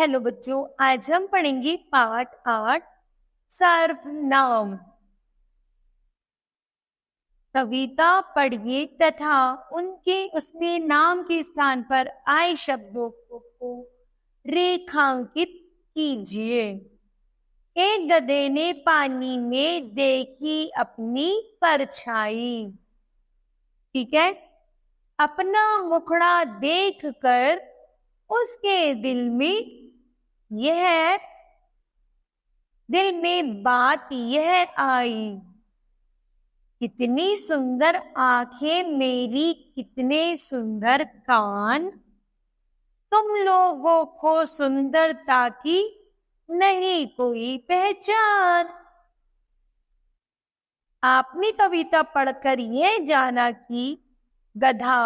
Hello बच्चों, आज हम पढ़ेंगे पाठ 8 सर्वनाम। कविता पढ़िए तथा उनके उसमें नाम के स्थान पर आए शब्दों को रेखांकित कीजिए। एक गधे ने पानी में देखी अपनी परछाई। ठीक है, अपना मुखड़ा देखकर उसके दिल में बात यह आई, कितनी सुंदर आंखें मेरी, कितने सुंदर कान, तुम लोगों को सुंदरता की नहीं कोई पहचान। आपने कविता पढ़कर यह जाना कि गधा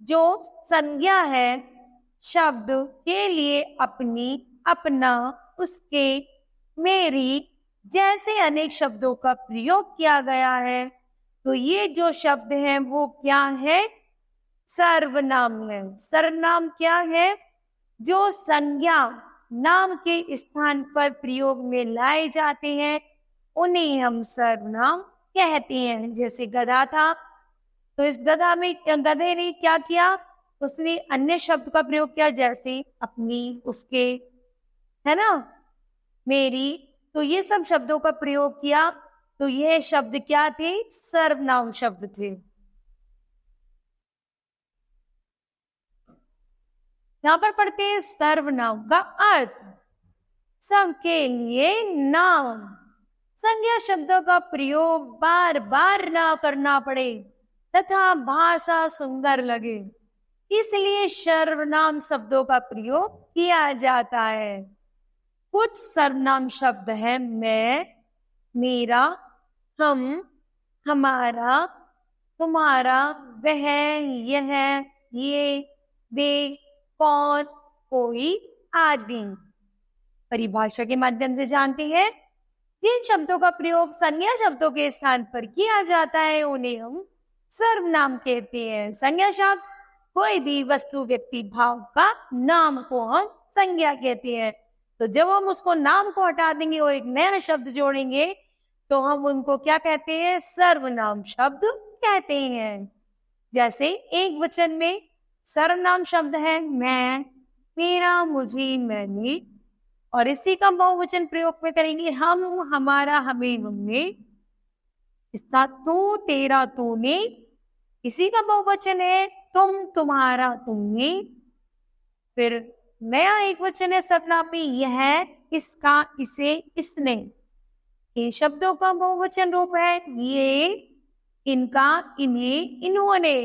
जो संज्ञा है शब्द के लिए अपनी, अपना, उसके, मेरी जैसे अनेक शब्दों का प्रयोग किया गया है। तो ये जो शब्द है वो क्या है? सर्वनाम है। सर्वनाम क्या है? जो संज्ञा नाम के स्थान पर प्रयोग में लाए जाते हैं उन्हें हम सर्वनाम कहते हैं। जैसे गधा था तो इस गधे ने क्या किया? उसने अन्य शब्द का प्रयोग किया, जैसे अपनी, उसके, है ना, मेरी। तो ये सब शब्दों का प्रयोग किया। तो ये शब्द क्या थे? सर्वनाम शब्द थे। यहां पर पढ़ते हैं सर्वनाम का अर्थ। सबके लिए नाम, संज्ञा शब्दों का प्रयोग बार बार ना करना पड़े तथा भाषा सुंदर लगे, इसलिए सर्वनाम शब्दों का प्रयोग किया जाता है। कुछ सर्वनाम शब्द है मैं, मेरा, हम, हमारा, तुम्हारा, वह, यह, ये, वे, कौन, कोई आदि। परिभाषा के माध्यम से जानते हैं जिन शब्दों का प्रयोग संज्ञा शब्दों के स्थान पर किया जाता है उन्हें हम सर्वनाम कहते हैं। संज्ञा शब्द कोई भी वस्तु, व्यक्ति, भाव का नाम को हम संज्ञा कहते हैं। तो जब हम उसको नाम को हटा देंगे और एक नया शब्द जोड़ेंगे तो हम उनको क्या कहते हैं? सर्वनाम शब्द कहते हैं। जैसे एक वचन में सर्वनाम शब्द है मैं, मेरा, मुझे, मैंने, और इसी का बहुवचन प्रयोग में करेंगे हम, हमारा, हमें, हमने। इसका तू, तेरा, तूने, इसी का बहुवचन है तुम, तुम्हारा, तुमने। फिर नया एक वचन है सर्वनाम में यह, इसका, इसे, इसने। इन शब्दों का बहुवचन रूप है ये, इनका, इन्हें, इन्होंने।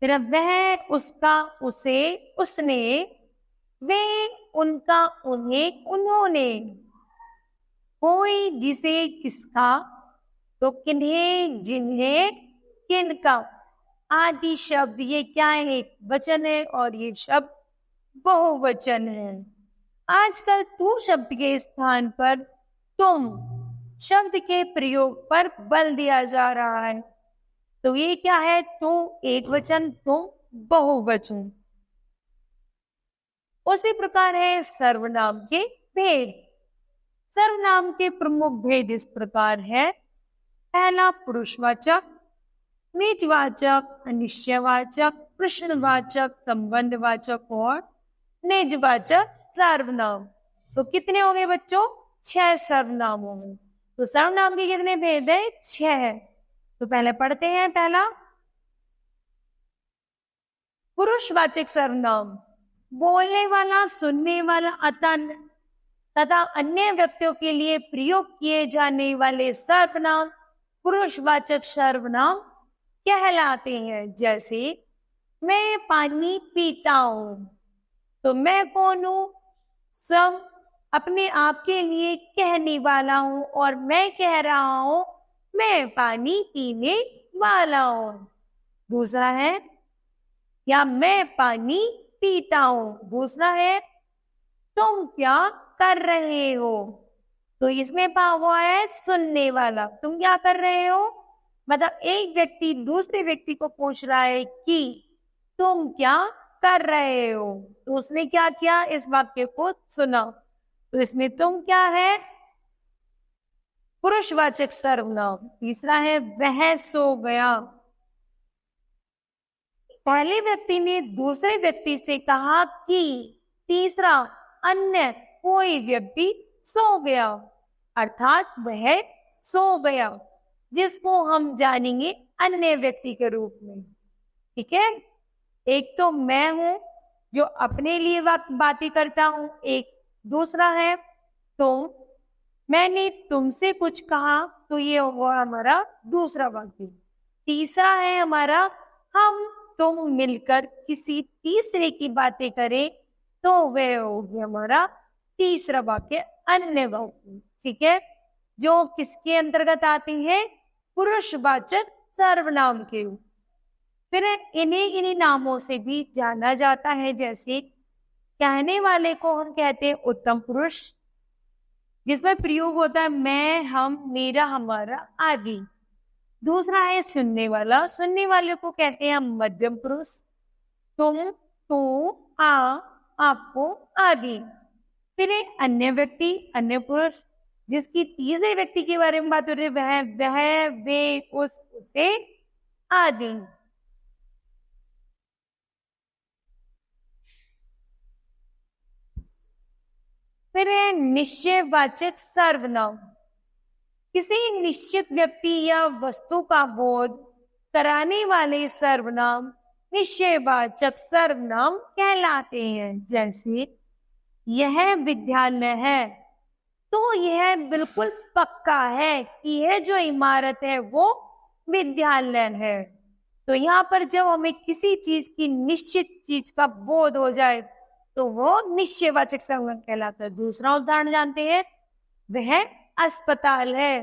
फिर वह, उसका, उसे, उसने, वे, उनका, उन्हें, उन्होंने। कोई, जिसे, किसका, तो किन्हें, जिन्हें, किनका आदि शब्द ये क्या है? एक वचन है और ये शब्द बहुवचन है। आजकल तू शब्द के स्थान पर तुम शब्द के प्रयोग पर बल दिया जा रहा है। तो ये क्या है? तू एक वचन, तुम बहुवचन। उसी प्रकार है सर्वनाम के भेद। सर्वनाम के प्रमुख भेद इस प्रकार है। पहला पुरुषवाचक, निजवाचक, अनिश्चयवाचक, प्रश्नवाचक, संबंधवाचक और निजवाचक सर्वनाम। तो कितने हो गए बच्चों? 6 सर्वनाम हो गए। तो सर्वनाम के कितने भेद है? 6। तो पहले पढ़ते हैं। पहला पुरुषवाचक सर्वनाम, बोलने वाला, सुनने वाला तथा अन्य व्यक्तियों के लिए प्रयोग किए जाने वाले सर्वनाम पुरुषवाचक सर्वनाम कहलाते हैं। जैसे मैं पानी पीता हूं, तो मैं कौन हूं? सब अपने आप के लिए कहने वाला हूं और मैं कह रहा हूं मैं पानी पीने वाला हूं। दूसरा है या मैं पानी पीता हूं। दूसरा है तुम क्या कर रहे हो। तो इसमें हुआ है सुनने वाला, तुम क्या कर रहे हो, मतलब एक व्यक्ति दूसरे व्यक्ति को पूछ रहा है कि तुम क्या कर रहे हो। तो उसने क्या किया, इस वाक्य को सुना। तो इसमें तुम क्या है, पुरुषवाचक सर्वनाम। तीसरा है वह सो गया। पहले व्यक्ति ने दूसरे व्यक्ति से कहा कि, तीसरा अन्य कोई व्यक्ति सो गया, अर्थात वह सो गया, जिसको हम जानेंगे अन्य व्यक्ति के रूप में। ठीक है, एक तो मैं हूं जो अपने लिए बातें करता हूं, एक दूसरा है तुम। मैंने तुमसे कुछ कहा तो ये हुआ हमारा दूसरा वाक्य। तीसरा है हमारा हम तुम मिलकर किसी तीसरे की बातें करें तो वह हो गया हमारा तीसरा वाक्य, अन्य वाक्य। ठीक है, जो किसके अंतर्गत आते हैं, पुरुषवाचक सर्वनाम के। फिर इन्हीं नामों से भी जाना जाता है, जैसे कहने वाले को हम कहते हैं उत्तम पुरुष, जिसमें प्रयोग होता है मैं, हम, मेरा, हमारा आदि। दूसरा है सुनने वाला, सुनने वाले को कहते हैं हम मध्यम पुरुष, तुम, तू, आ, आपको आदि। फिर अन्य व्यक्ति, अन्य पुरुष, जिसकी तीसरे व्यक्ति के बारे में बात हो रही है, वह, वे, उस, उसे आदि। फिर है निश्चयवाचक सर्वनाम। किसी निश्चित व्यक्ति या वस्तु का बोध कराने वाले सर्वनाम निश्चयवाचक सर्वनाम कहलाते हैं। जैसे यह विद्यालय है, तो यह बिल्कुल पक्का है कि यह जो इमारत है वो विद्यालय है। तो यहाँ पर जब हमें किसी चीज की निश्चित चीज का बोध हो जाए तो वो निश्चयवाचक सर्वनाम कहलाता है। दूसरा उदाहरण जानते हैं, वह अस्पताल है,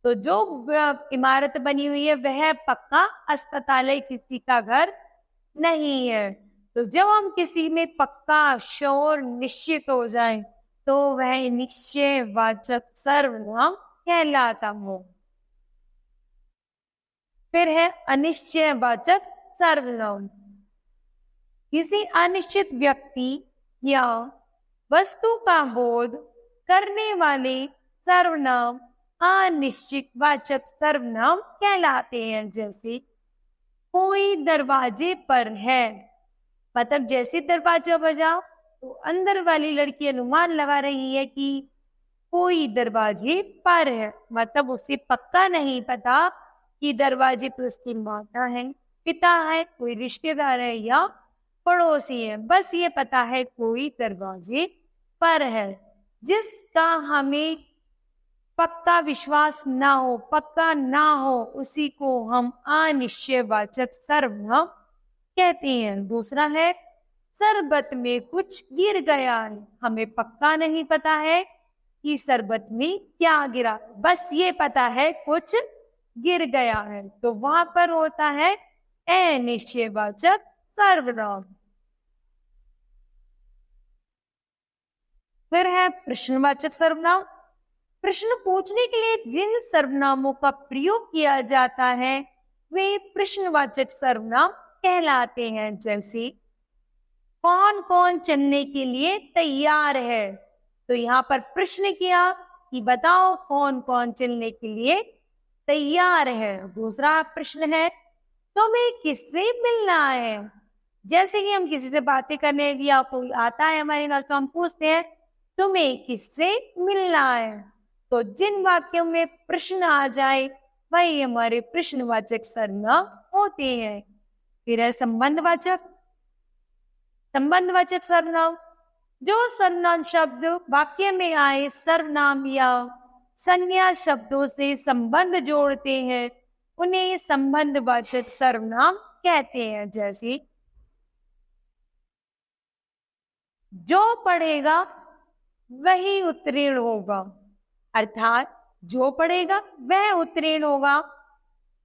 तो जो इमारत बनी हुई है वह पक्का अस्पताल है, किसी का घर नहीं है। तो जब हम किसी में पक्का, श्योर, निश्चित हो जाए तो वह निश्चयवाचक सर्वनाम कहलाता हो। फिर है अनिश्चयवाचक सर्वनाम। किसी अनिश्चित व्यक्ति या वस्तु का बोध करने वाले सर्वनाम अनिश्चित वाचक सर्वनाम कहलाते हैं। जैसे कोई दरवाजे पर है, मतलब जैसे दरवाजा बजाओ तो अंदर वाली लड़की अनुमान लगा रही है कि कोई दरवाजे पर है, मतलब उसे पक्का नहीं पता कि दरवाजे पर उसकी माता है, पिता है, कोई रिश्तेदार है या पड़ोसी है, बस ये पता है कोई दरवाजे पर है। जिसका हमें पक्का विश्वास ना हो, पक्का ना हो, उसी को हम अनिश्चयवाचक सर्वनाम कहते हैं। दूसरा है शरबत में कुछ गिर गया है, हमें पक्का नहीं पता है कि शरबत में क्या गिरा, बस ये पता है कुछ गिर गया है, तो वहां पर होता है अनिश्चयवाचक सर्वनाम। फिर है प्रश्नवाचक सर्वनाम। प्रश्न पूछने के लिए जिन सर्वनामों का प्रयोग किया जाता है वे प्रश्नवाचक सर्वनाम कहलाते हैं। जैसे कौन कौन चलने के लिए तैयार है, तो यहाँ पर प्रश्न किया कि बताओ कौन कौन चलने के लिए तैयार है। दूसरा प्रश्न है तुम्हें किससे मिलना है, जैसे कि हम किसी से बातें करने या कोई आता है हमारे घर तो हम पूछते हैं तुम्हें किससे मिलना है। तो जिन वाक्यों में प्रश्न आ जाए वही हमारे प्रश्नवाचक सर्वनाम होते हैं। फिर है संबंधवाचक। संबंधवाचक सर्वनाम, जो सर्वनाम शब्द वाक्य में आए सर्वनाम या संज्ञा शब्दों से संबंध जोड़ते हैं उन्हें संबंधवाचक सर्वनाम कहते हैं। जैसे जो पढ़ेगा वही उत्तीर्ण होगा, अर्थात जो पढ़ेगा वह उत्तीर्ण होगा।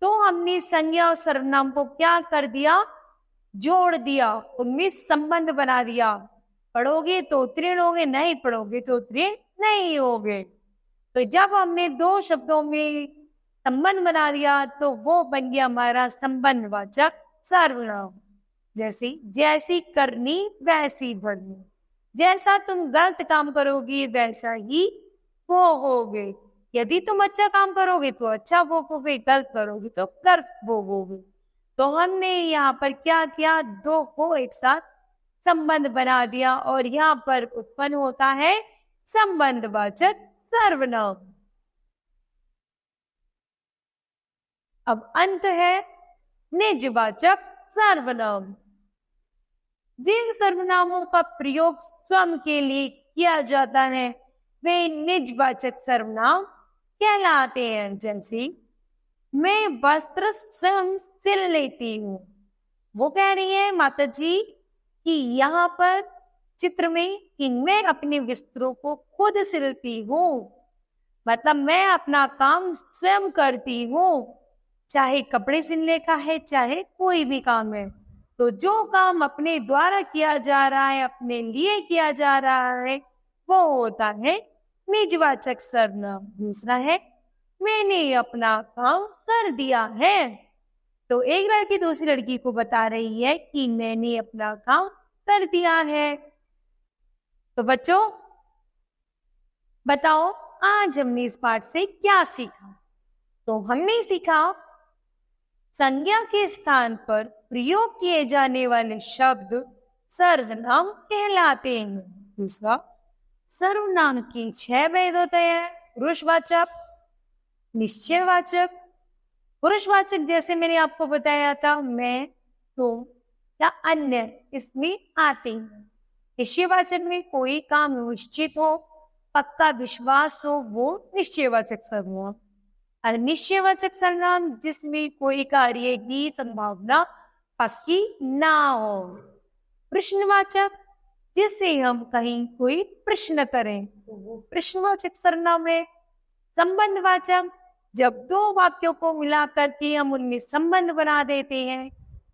तो हमने संज्ञा और सर्वनाम को क्या कर दिया, जोड़ दिया, उनमें संबंध बना दिया। पढ़ोगे तो उत्तीर्ण होगे, नहीं पढ़ोगे तो उत्तीर्ण नहीं होगे। तो जब हमने दो शब्दों में संबंध बना दिया तो वो बन गया हमारा संबंधवाचक सर्वनाम। जैसी करनी वैसी भरनी। जैसा तुम गलत काम करोगे वैसा ही भोगोगे। यदि तुम अच्छा काम करोगे तो अच्छा भोगोगे, गलत करोगे तो गलत भोगोगे। तो हमने यहाँ पर क्या किया, दो को एक साथ संबंध बना दिया और यहाँ पर उत्पन्न होता है संबंधवाचक सर्वनाम। अब अंत है निजवाचक सर्वनाम। जिन सर्वनामों का प्रयोग स्वयं के लिए किया जाता है वे निजवाचक सर्वनाम कहलाते हैं। जैसे मैं वस्त्र स्वयं सिल लेती हूँ। वो कह रही है माता जी कि यहाँ पर चित्र में कि मैं अपने वस्त्रों को खुद सिलती हूँ, मतलब मैं अपना काम स्वयं करती हूँ, चाहे कपड़े सिलने का है चाहे कोई भी काम है। तो जो काम अपने द्वारा किया जा रहा है, अपने लिए किया जा रहा है, वो होता है निजवाचक सर्वनाम। दूसरा है मैंने अपना काम कर दिया है। तो एक लड़की दूसरी लड़की को बता रही है कि मैंने अपना काम कर दिया है। तो बच्चों बताओ आज हमने इस पाठ से क्या सीखा। तो हमने सीखा संज्ञा के स्थान पर प्रयोग किए जाने वाले शब्द सर्वनाम कहलाते हैं। दूसरा, सर्वनाम की 6 भेद होते हैं। पुरुषवाचक, निश्चयवाचक, पुरुषवाचक जैसे मैंने आपको बताया था मैं, तुम या अन्य इसमें आते हैं। निश्चयवाचक में कोई काम निश्चित हो, पक्का विश्वास हो, वो निश्चयवाचक सर्वनाम। और निश्चयवाचक सर्वनाम जिसमें कोई कार्य की संभावना पक्की ना हो। प्रश्नवाचक जिससे हम कहीं कोई प्रश्न करें तो वो प्रश्नवाचक सर्वनाम है। संबंधवाचक जब दो वाक्यों को मिलाकर के हम उनमें संबंध बना देते हैं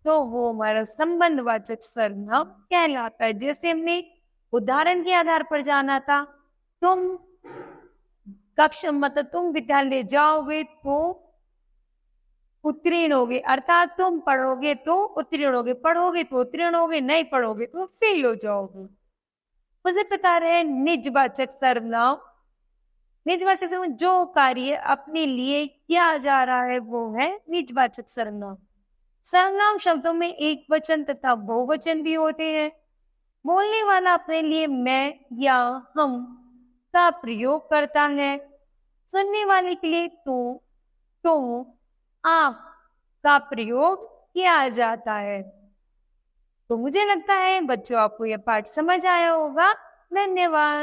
तो वो हमारा संबंधवाचक सर्वनाम कहलाता है। जैसे हमने उदाहरण के आधार पर जाना था, तुम कक्षा मतलब तुम विद्यालय जाओगे तो उत्तीर्ण होगे, अर्थात तुम पढ़ोगे तो उत्तीर्ण होगे, पढ़ोगे तो उत्तीर्ण होगे, नहीं पढ़ोगे तो फेल हो जाओगे। उसी प्रकार है निजवाचक सर्वनाम। निजवाचक सर्वनाम जो कार्य अपने लिए किया जा रहा है वो है निजवाचक सर्वनाम। सर्वनाम शब्दों में एक वचन तथा बहुवचन भी होते हैं। बोलने वाला अपने लिए मैं या हम का प्रयोग करता है। सुनने वाले के लिए तुम, आप का प्रयोग किया जाता है। तो मुझे लगता है बच्चों आपको यह पाठ समझ आया होगा। धन्यवाद।